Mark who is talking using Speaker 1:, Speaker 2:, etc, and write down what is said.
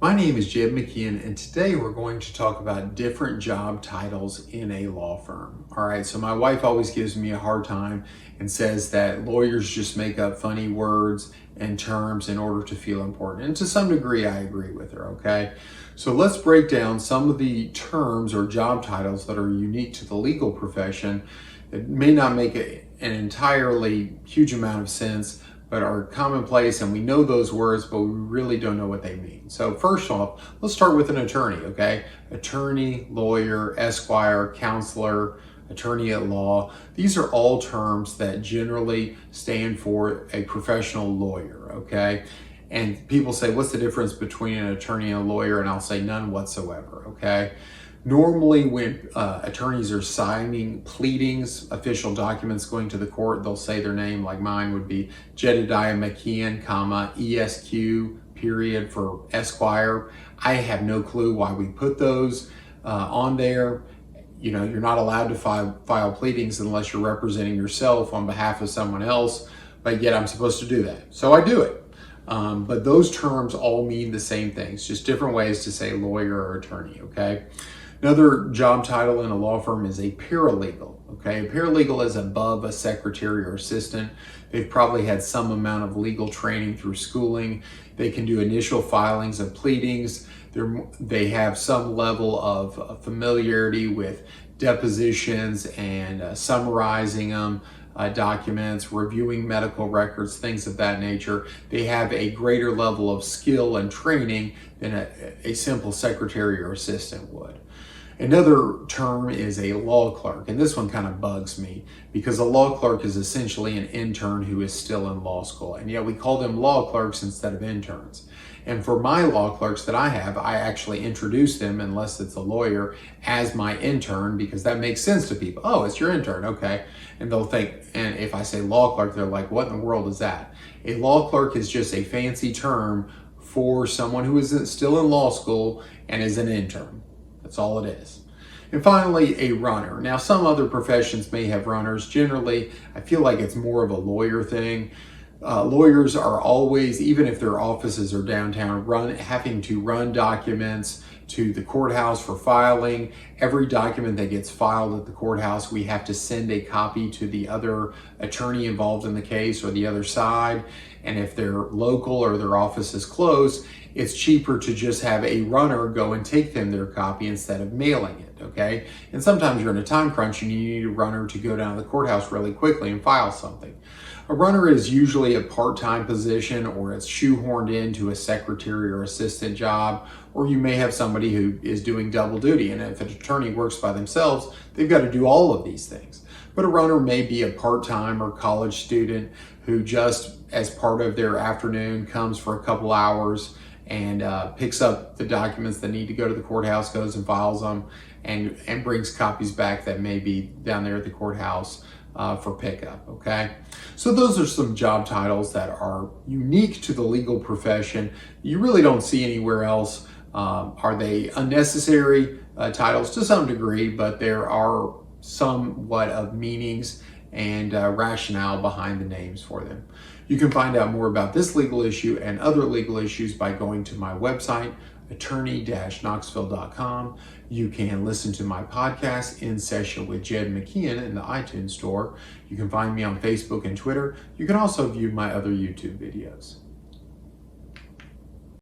Speaker 1: My name is Jed McKeehan, and today we're going to talk about different job titles in a law firm. All right, so my wife always gives me a hard time and says that lawyers just make up funny words and terms in order to feel important. And to some degree, I agree with her, okay? So let's break down some of the terms or job titles that are unique to the legal profession. It may not make an entirely huge amount of sense, but are commonplace, and we know those words, but we really don't know what they mean. So first off, let's start with an attorney, okay? Attorney, lawyer, esquire, counselor, attorney at law. These are all terms that generally stand for a professional lawyer, okay? And people say, what's the difference between an attorney and a lawyer? And I'll say none whatsoever, okay? Normally when attorneys are signing pleadings, official documents going to the court, they'll say their name, like mine would be Jedidiah McKeehan, comma, ESQ, period, for Esquire. I have no clue why we put those on there. You know, you're not allowed to file pleadings unless you're representing yourself on behalf of someone else, but yet I'm supposed to do that. So I do it. But those terms all mean the same things, just different ways to say lawyer or attorney, okay? Another job title in a law firm is a paralegal, okay? A paralegal is above a secretary or assistant. They've probably had some amount of legal training through schooling. They can do initial filings of pleadings. They have some level of familiarity with depositions and summarizing them, documents, reviewing medical records, things of that nature. They have a greater level of skill and training than a simple secretary or assistant would. Another term is a law clerk, and this one kind of bugs me because a law clerk is essentially an intern who is still in law school, and yet we call them law clerks instead of interns. And for my law clerks that I have, I actually introduce them, unless it's a lawyer, as my intern, because that makes sense to people. Oh, it's your intern, okay. And they'll think, and if I say law clerk, they're like, what in the world is that? A law clerk is just a fancy term for someone who is still in law school and is an intern. That's all it is. And finally, a runner. Now, some other professions may have runners. Generally, I feel like it's more of a lawyer thing. Lawyers are always, even if their offices are downtown, having to run documents to the courthouse for filing. Every document that gets filed at the courthouse, we have to send a copy to the other attorney involved in the case or the other side. And if they're local or their office is closed, it's cheaper to just have a runner go and take them their copy instead of mailing it, okay? And sometimes you're in a time crunch and you need a runner to go down to the courthouse really quickly and file something. A runner is usually a part-time position, or it's shoehorned into a secretary or assistant job, or you may have somebody who is doing double duty, and if an attorney works by themselves, they've got to do all of these things. But a runner may be a part-time or college student who just as part of their afternoon comes for a couple hours and picks up the documents that need to go to the courthouse, goes and files them, and brings copies back that may be down there at the courthouse for pickup, okay? So those are some job titles that are unique to the legal profession. You really don't see anywhere else. Are they unnecessary titles? To some degree, but there are somewhat of meanings and rationale behind the names for them. You can find out more about this legal issue and other legal issues by going to my website, attorney-knoxville.com. You can listen to my podcast, In Session with Jed McKeehan, in the iTunes store. You can find me on Facebook and Twitter. You can also view my other YouTube videos.